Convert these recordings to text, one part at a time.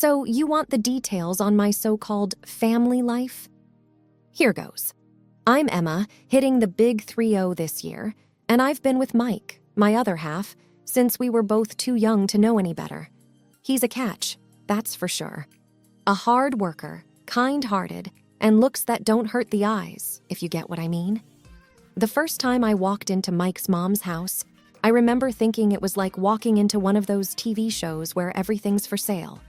So you want the details on my so-called family life? Here goes. I'm Emma, hitting the big 3-0 this year, and I've been with Mike, my other half, since we were both too young to know any better. He's a catch, that's for sure. A hard worker, kind-hearted, and looks that don't hurt the eyes, if you get what I mean. The first time I walked into Mike's mom's house, I remember thinking it was like walking into one of those TV shows where everything's for sale.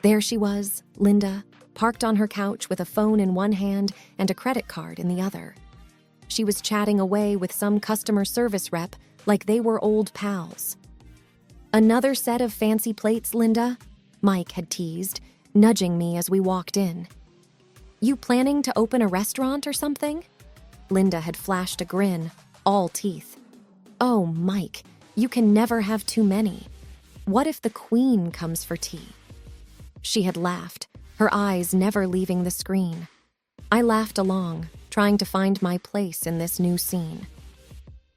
There she was, Linda, parked on her couch with a phone in one hand and a credit card in the other. She was chatting away with some customer service rep like they were old pals. "Another set of fancy plates, Linda?" Mike had teased, nudging me as we walked in. "You planning to open a restaurant or something?" Linda had flashed a grin, all teeth. "Oh, Mike, you can never have too many. What if the queen comes for tea?" She had laughed, her eyes never leaving the screen. I laughed along, trying to find my place in this new scene.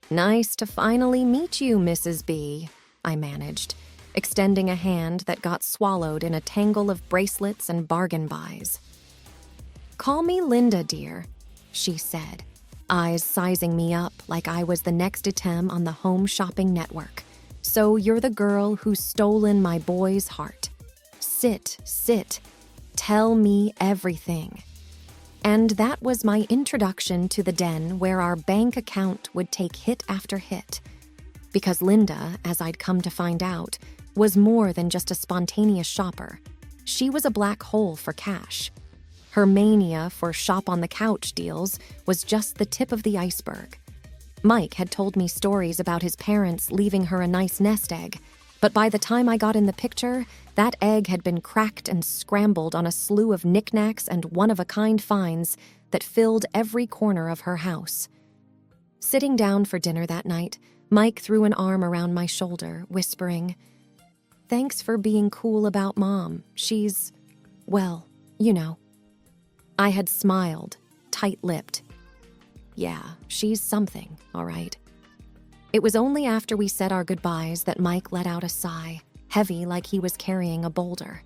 "Nice to finally meet you, Mrs. B," I managed, extending a hand that got swallowed in a tangle of bracelets and bargain buys. "Call me Linda, dear," she said, eyes sizing me up like I was the next item on the Home Shopping Network. "So you're the girl who's stolen my boy's heart. Sit. Tell me everything." And that was my introduction to the den where our bank account would take hit after hit. Because Linda, as I'd come to find out, was more than just a spontaneous shopper. She was a black hole for cash. Her mania for shop-on-the-couch deals was just the tip of the iceberg. Mike had told me stories about his parents leaving her a nice nest egg, but by the time I got in the picture, that egg had been cracked and scrambled on a slew of knickknacks and one-of-a-kind finds that filled every corner of her house. Sitting down for dinner that night, Mike threw an arm around my shoulder, whispering, "Thanks for being cool about Mom. She's, well, you know." I had smiled, tight-lipped. Yeah, she's something, all right. It was only after we said our goodbyes that Mike let out a sigh, heavy like he was carrying a boulder.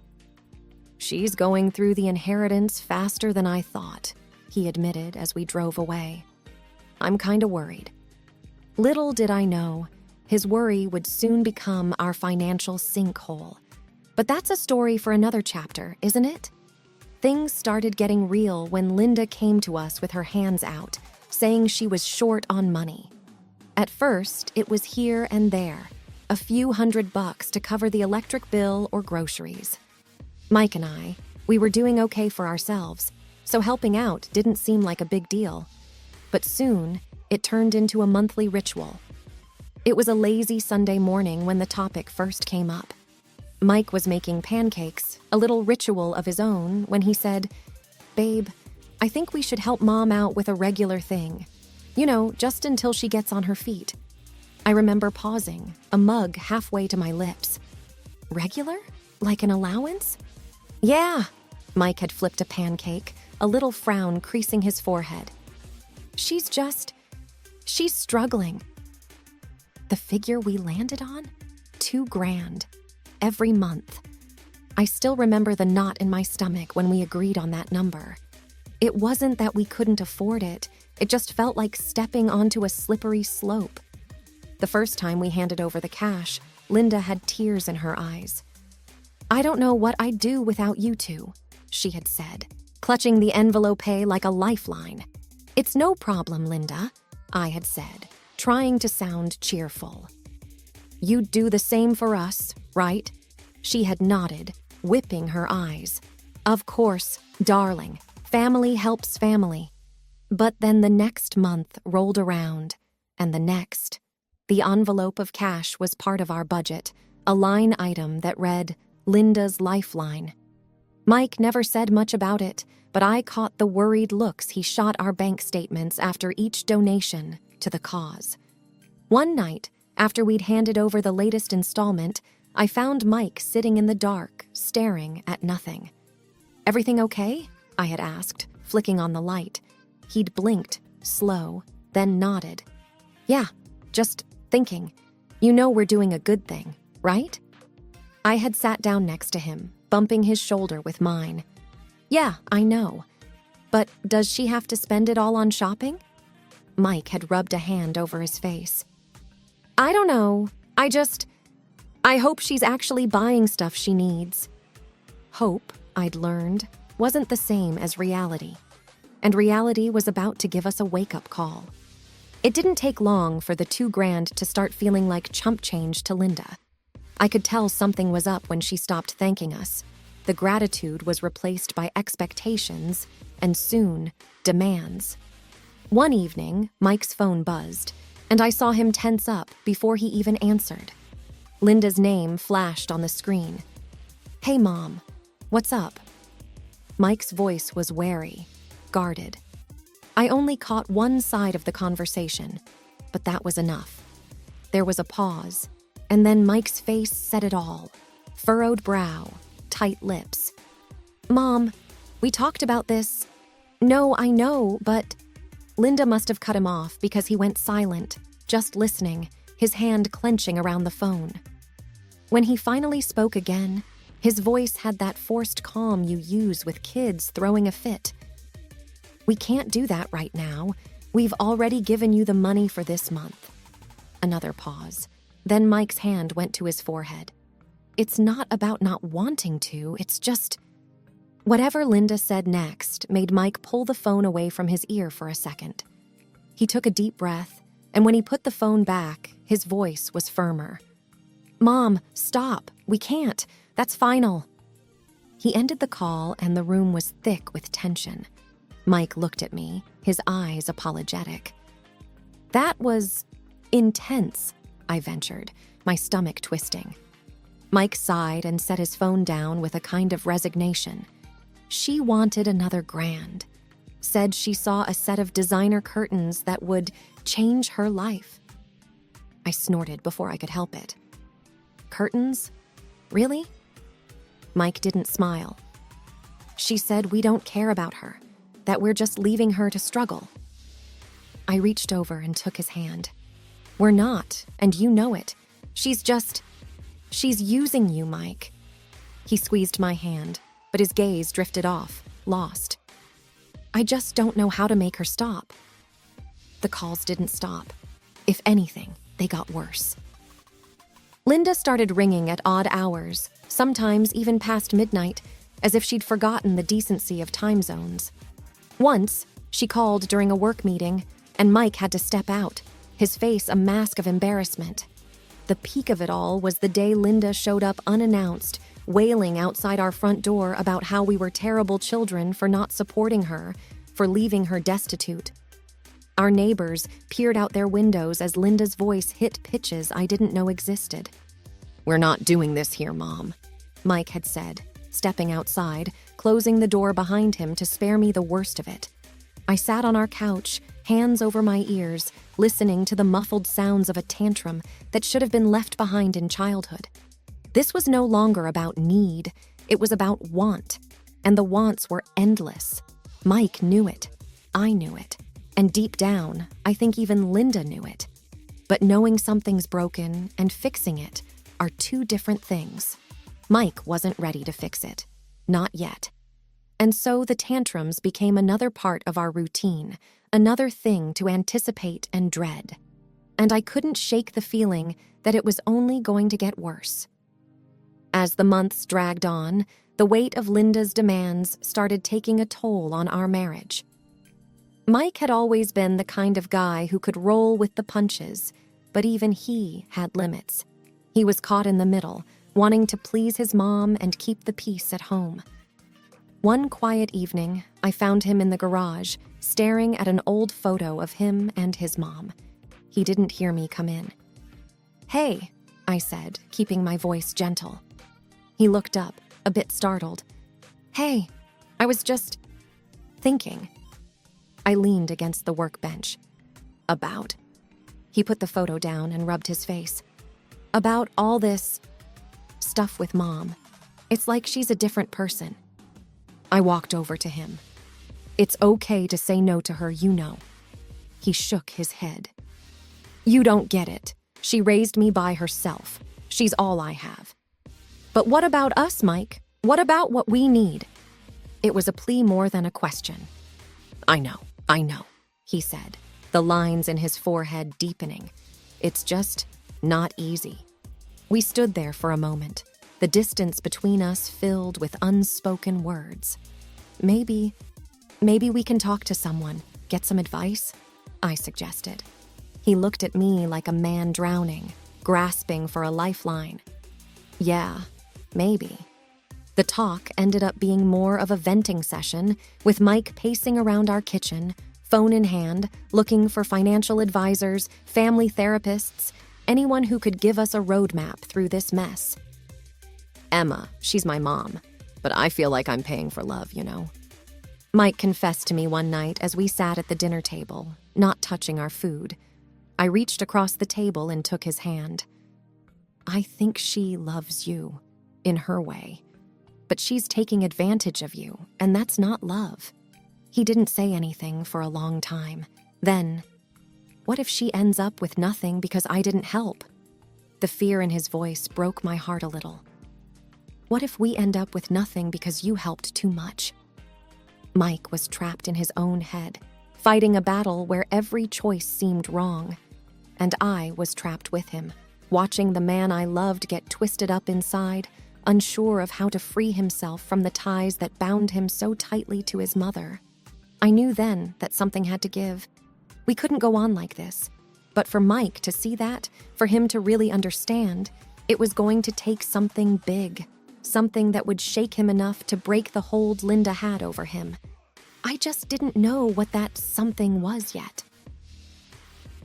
"She's going through the inheritance faster than I thought," he admitted as we drove away. "I'm kinda worried." Little did I know, his worry would soon become our financial sinkhole. But that's a story for another chapter, isn't it? Things started getting real when Linda came to us with her hands out, saying she was short on money. At first, it was here and there, a few $100 to cover the electric bill or groceries. Mike and we were doing okay for ourselves, so helping out didn't seem like a big deal. But soon, it turned into a monthly ritual. It was a lazy Sunday morning when the topic first came up. Mike was making pancakes, a little ritual of his own, when he said, "Babe, I think we should help Mom out with a regular thing. You know, just until she gets on her feet." I remember pausing, a mug halfway to my lips. "Regular? Like an allowance?" "Yeah." Mike had flipped a pancake, a little frown creasing his forehead. She's struggling." The figure we landed on? $2,000. Every month. I still remember the knot in my stomach when we agreed on that number. It wasn't that we couldn't afford it. It just felt like stepping onto a slippery slope. The first time we handed over the cash, Linda had tears in her eyes. "I don't know what I'd do without you two," she had said, clutching the envelope like a lifeline. "It's no problem, Linda," I had said, trying to sound cheerful. "You'd do the same for us, right?" She had nodded, whipping her eyes. "Of course, darling. Family helps family." But then the next month rolled around, and the next. The envelope of cash was part of our budget, a line item that read, "Linda's Lifeline." Mike never said much about it, but I caught the worried looks he shot our bank statements after each donation to the cause. One night, after we'd handed over the latest installment, I found Mike sitting in the dark, staring at nothing. "Everything okay?" I had asked, flicking on the light. He'd blinked, slow, then nodded. "Yeah, just thinking. You know we're doing a good thing, right?" I had sat down next to him, bumping his shoulder with mine. Yeah, I know. But does she have to spend it all on shopping? Mike had rubbed a hand over his face. I don't know. I hope she's actually buying stuff she needs. Hope, I'd learned, wasn't the same as reality. And reality was about to give us a wake-up call. It didn't take long for the $2,000 to start feeling like chump change to Linda. I could tell something was up when she stopped thanking us. The gratitude was replaced by expectations, and soon, demands. One evening, Mike's phone buzzed, and I saw him tense up before he even answered. Linda's name flashed on the screen. Hey, Mom, what's up? Mike's voice was wary, guarded. I only caught one side of the conversation, but that was enough. There was a pause, and then Mike's face said it all. Furrowed brow, tight lips. Mom, we talked about this. No, I know, but... Linda must have cut him off because he went silent, just listening, his hand clenching around the phone. When he finally spoke again, his voice had that forced calm you use with kids throwing a fit. We can't do that right now. We've already given you the money for this month. Another pause. Then Mike's hand went to his forehead. It's not about not wanting to, it's just... Whatever Linda said next made Mike pull the phone away from his ear for a second. He took a deep breath, and when he put the phone back, his voice was firmer. Mom, stop. We can't. That's final. He ended the call, and the room was thick with tension. Mike looked at me, his eyes apologetic. That was intense, I ventured, my stomach twisting. Mike sighed and set his phone down with a kind of resignation. She wanted another $1,000. Said she saw a set of designer curtains that would change her life. I snorted before I could help it. Curtains? Really? Mike didn't smile. She said we don't care about her, that we're just leaving her to struggle. I reached over and took his hand. We're not, and you know it. She's using you, Mike. He squeezed my hand, but his gaze drifted off, lost. I just don't know how to make her stop. The calls didn't stop. If anything, they got worse. Linda started ringing at odd hours, sometimes even past midnight, as if she'd forgotten the decency of time zones. Once, she called during a work meeting, and Mike had to step out, his face a mask of embarrassment. The peak of it all was the day Linda showed up unannounced, wailing outside our front door about how we were terrible children for not supporting her, for leaving her destitute. Our neighbors peered out their windows as Linda's voice hit pitches I didn't know existed. We're not doing this here, Mom, Mike had said, stepping outside, closing the door behind him to spare me the worst of it. I sat on our couch, hands over my ears, listening to the muffled sounds of a tantrum that should have been left behind in childhood. This was no longer about need, it was about want, and the wants were endless. Mike knew it, I knew it, and deep down, I think even Linda knew it. But knowing something's broken and fixing it are two different things. Mike wasn't ready to fix it, not yet. And so the tantrums became another part of our routine, another thing to anticipate and dread. And I couldn't shake the feeling that it was only going to get worse. As the months dragged on, the weight of Linda's demands started taking a toll on our marriage. Mike had always been the kind of guy who could roll with the punches, but even he had limits. He was caught in the middle, wanting to please his mom and keep the peace at home. One quiet evening, I found him in the garage, staring at an old photo of him and his mom. He didn't hear me come in. Hey, I said, keeping my voice gentle. He looked up, a bit startled. Hey, I was just thinking. I leaned against the workbench. About? He put the photo down and rubbed his face. About all this stuff with Mom. It's like she's a different person. I walked over to him. It's okay to say no to her, you know. He shook his head. You don't get it. She raised me by herself. She's all I have. But what about us, Mike? What about what we need? It was a plea more than a question. I know, he said, the lines in his forehead deepening. It's just not easy. We stood there for a moment, the distance between us filled with unspoken words. Maybe we can talk to someone, get some advice, I suggested. He looked at me like a man drowning, grasping for a lifeline. Yeah, maybe. The talk ended up being more of a venting session, with Mike pacing around our kitchen, phone in hand, looking for financial advisors, family therapists, anyone who could give us a roadmap through this mess. Emma, she's my mom, but I feel like I'm paying for love, you know? Mike confessed to me one night as we sat at the dinner table, not touching our food. I reached across the table and took his hand. I think she loves you, in her way. But she's taking advantage of you, and that's not love. He didn't say anything for a long time. Then, what if she ends up with nothing because I didn't help? The fear in his voice broke my heart a little. What if we end up with nothing because you helped too much? Mike was trapped in his own head, fighting a battle where every choice seemed wrong. And I was trapped with him, watching the man I loved get twisted up inside, unsure of how to free himself from the ties that bound him so tightly to his mother. I knew then that something had to give. We couldn't go on like this. But for Mike to see that, for him to really understand, it was going to take something big, something that would shake him enough to break the hold Linda had over him. I just didn't know what that something was yet.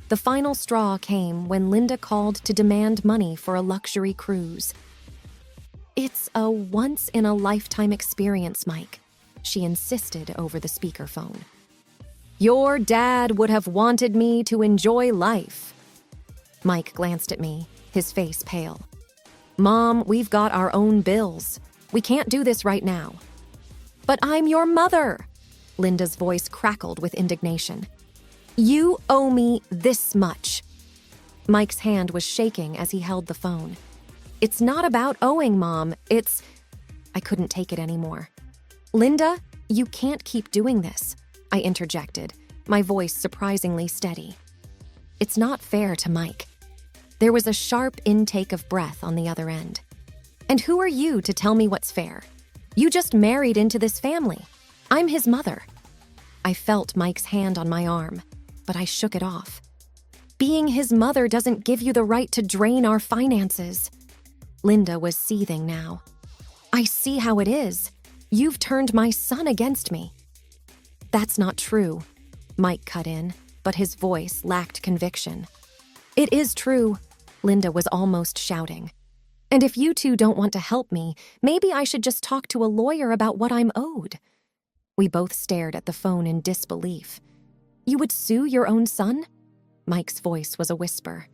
The final straw came when Linda called to demand money for a luxury cruise. It's a once-in-a-lifetime experience, Mike, she insisted over the speakerphone. Your dad would have wanted me to enjoy life. Mike glanced at me, his face pale. Mom, we've got our own bills. We can't do this right now. But I'm your mother, Linda's voice crackled with indignation. You owe me this much. Mike's hand was shaking as he held the phone. It's not about owing, Mom. I couldn't take it anymore. Linda, you can't keep doing this, I interjected, my voice surprisingly steady. It's not fair to Mike. There was a sharp intake of breath on the other end. And who are you to tell me what's fair? You just married into this family. I'm his mother. I felt Mike's hand on my arm, but I shook it off. Being his mother doesn't give you the right to drain our finances. Linda was seething now. I see how it is. You've turned my son against me. That's not true, Mike cut in, but his voice lacked conviction. It is true, Linda was almost shouting. And if you two don't want to help me, maybe I should just talk to a lawyer about what I'm owed. We both stared at the phone in disbelief. You would sue your own son? Mike's voice was a whisper.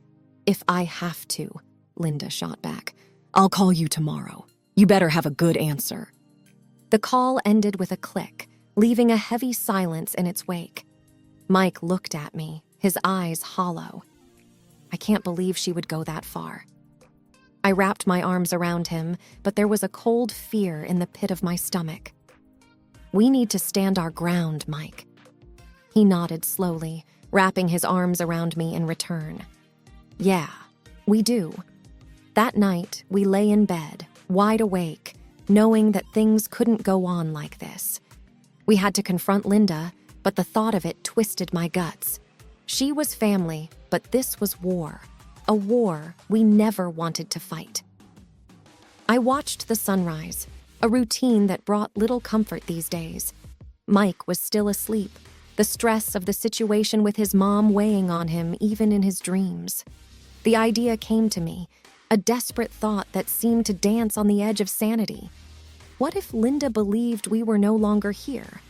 If I have to, Linda shot back. I'll call you tomorrow. You better have a good answer. The call ended with a click, leaving a heavy silence in its wake. Mike looked at me, his eyes hollow. I can't believe she would go that far. I wrapped my arms around him, but there was a cold fear in the pit of my stomach. We need to stand our ground, Mike. He nodded slowly, wrapping his arms around me in return. Yeah, we do. That night, we lay in bed, wide awake, knowing that things couldn't go on like this. We had to confront Linda, but the thought of it twisted my guts. She was family, but this was war. A war we never wanted to fight. I watched the sunrise, a routine that brought little comfort these days. Mike was still asleep, the stress of the situation with his mom weighing on him even in his dreams. The idea came to me, a desperate thought that seemed to dance on the edge of sanity. What if Linda believed we were no longer here?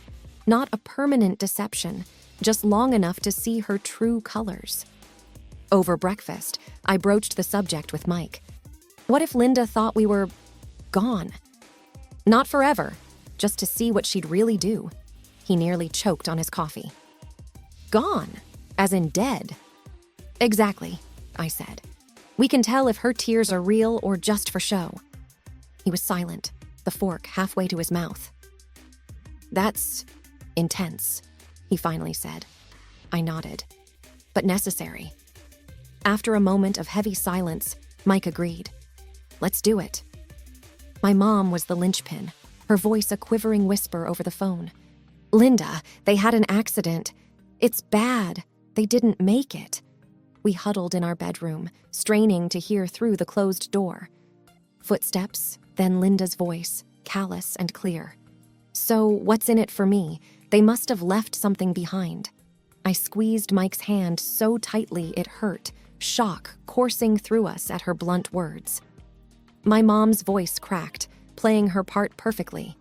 Not a permanent deception, just long enough to see her true colors. Over breakfast, I broached the subject with Mike. What if Linda thought we were gone? Not forever, just to see what she'd really do. He nearly choked on his coffee. Gone, as in dead. Exactly, I said. We can tell if her tears are real or just for show. He was silent, the fork halfway to his mouth. "That's intense," he finally said. I nodded. "But necessary." After a moment of heavy silence, Mike agreed. "Let's do it." My mom was the linchpin, her voice a quivering whisper over the phone. "Linda, they had an accident. It's bad. They didn't make it." We huddled in our bedroom, straining to hear through the closed door. Footsteps, then Linda's voice, callous and clear. "So, what's in it for me? They must have left something behind." I squeezed Mike's hand so tightly it hurt, shock coursing through us at her blunt words. My mom's voice cracked, playing her part perfectly.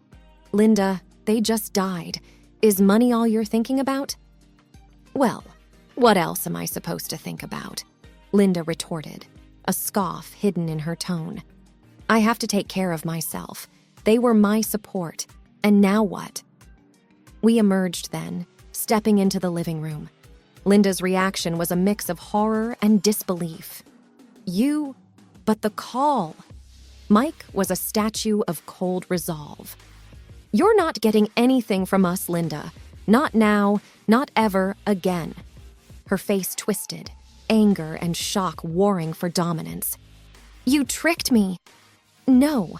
"Linda, they just died. Is money all you're thinking about?" "Well, what else am I supposed to think about?" Linda retorted, a scoff hidden in her tone. "I have to take care of myself. They were my support. And now what?" We emerged then, stepping into the living room. Linda's reaction was a mix of horror and disbelief. But the call." Mike was a statue of cold resolve. "You're not getting anything from us, Linda. Not now, not ever again." Her face twisted, anger and shock warring for dominance. "You tricked me." "No,"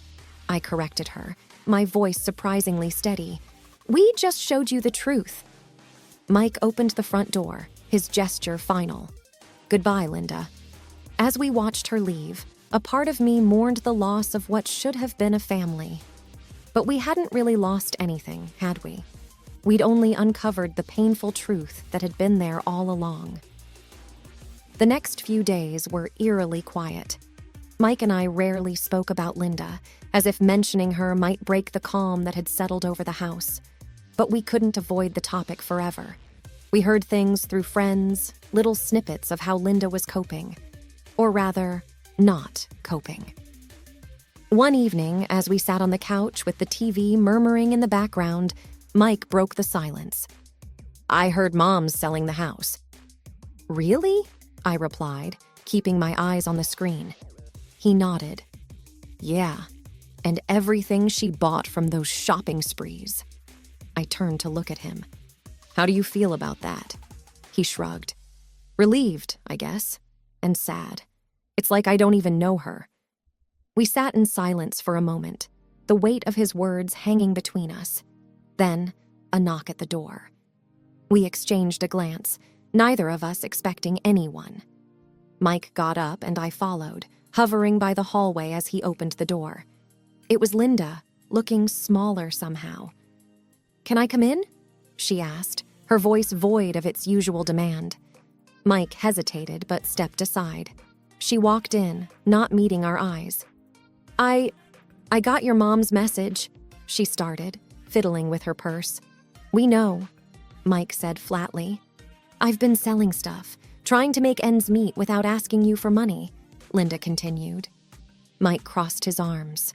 I corrected her, my voice surprisingly steady. "We just showed you the truth." Mike opened the front door, his gesture final. "Goodbye, Linda." As we watched her leave, a part of me mourned the loss of what should have been a family. But we hadn't really lost anything, had we? We'd only uncovered the painful truth that had been there all along. The next few days were eerily quiet. Mike and I rarely spoke about Linda, as if mentioning her might break the calm that had settled over the house. But we couldn't avoid the topic forever. We heard things through friends, little snippets of how Linda was coping. Or rather, not coping. One evening, as we sat on the couch with the TV murmuring in the background, Mike broke the silence. "I heard Mom's selling the house." "Really?" I replied, keeping my eyes on the screen. He nodded. "Yeah, and everything she bought from those shopping sprees." I turned to look at him. "How do you feel about that?" He shrugged. "Relieved, I guess, and sad. It's like I don't even know her." We sat in silence for a moment, the weight of his words hanging between us. Then, a knock at the door. We exchanged a glance, neither of us expecting anyone. Mike got up and I followed, hovering by the hallway as he opened the door. It was Linda, looking smaller somehow. "Can I come in?" she asked, her voice void of its usual demand. Mike hesitated but stepped aside. She walked in, not meeting our eyes. I got your mom's message," she started, fiddling with her purse. "We know," Mike said flatly. "I've been selling stuff, trying to make ends meet without asking you for money," Linda continued. Mike crossed his arms.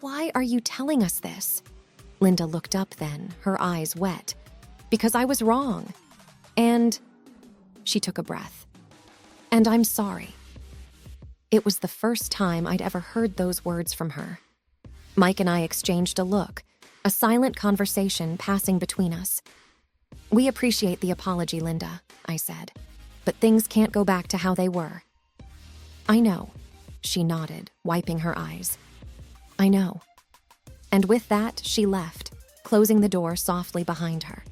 "Why are you telling us this?" Linda looked up then, her eyes wet. "Because I was wrong. And..." She took a breath. "And I'm sorry." It was the first time I'd ever heard those words from her. Mike and I exchanged a look, a silent conversation passing between us. "We appreciate the apology, Linda," I said, "but things can't go back to how they were." "I know," she nodded, wiping her eyes. "I know." And with that, she left, closing the door softly behind her.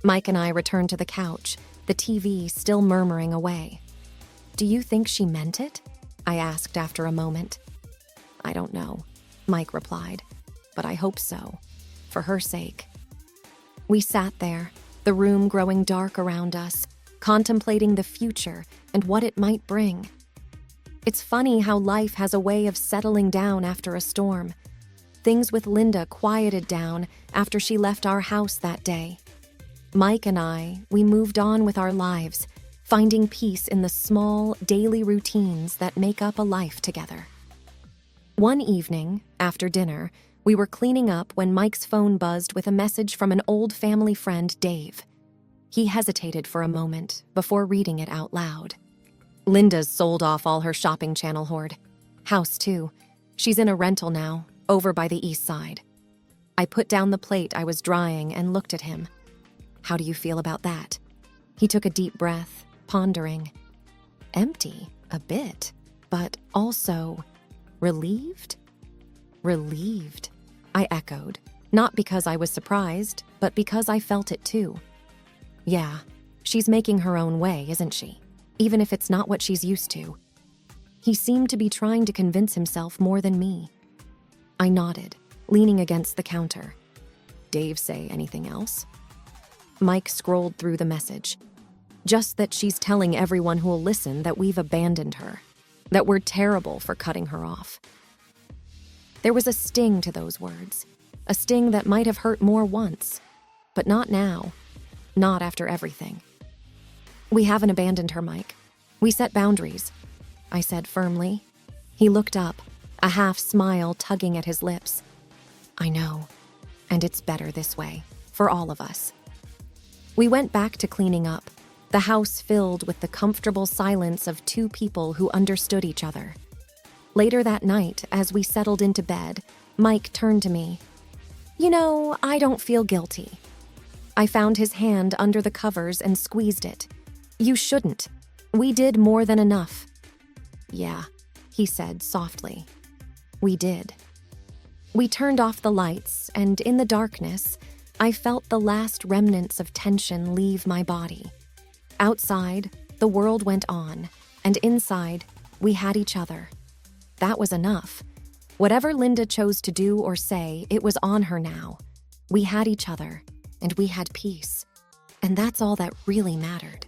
Mike and I returned to the couch, the TV still murmuring away. "Do you think she meant it?" I asked after a moment. "I don't know," Mike replied, "but I hope so, for her sake." We sat there, the room growing dark around us, contemplating the future and what it might bring. It's funny how life has a way of settling down after a storm. Things with Linda quieted down after she left our house that day. Mike and we moved on with our lives, finding peace in the small, daily routines that make up a life together. One evening, after dinner, we were cleaning up when Mike's phone buzzed with a message from an old family friend, Dave. He hesitated for a moment before reading it out loud. "Linda's sold off all her shopping channel hoard. House, too. She's in a rental now. over by the east side. I put down the plate I was drying and looked at him. How do you feel about that? He took a deep breath, pondering. Empty, a bit, but also relieved? Relieved, I echoed, not because I was surprised, but because I felt it too. Yeah, she's making her own way, isn't she? Even if it's not what she's used to. He seemed to be trying to convince himself more than me. I nodded, leaning against the counter. Dave say anything else? Mike scrolled through the message. Just that she's telling everyone who'll listen that we've abandoned her, that we're terrible for cutting her off. There was a sting to those words, a sting that might have hurt more once, but not now, not after everything. We haven't abandoned her, Mike. We set boundaries, I said firmly. He looked up, a half smile tugging at his lips. I know, and it's better this way, for all of us. We went back to cleaning up, the house filled with the comfortable silence of two people who understood each other. Later that night, as we settled into bed, Mike turned to me. You know, I don't feel guilty. I found his hand under the covers and squeezed it. You shouldn't. We did more than enough. Yeah, he said softly. We did. We turned off the lights, and in the darkness, I felt the last remnants of tension leave my body. Outside, the world went on, and inside, we had each other. That was enough. Whatever Linda chose to do or say, it was on her now. We had each other, and we had peace. And that's all that really mattered.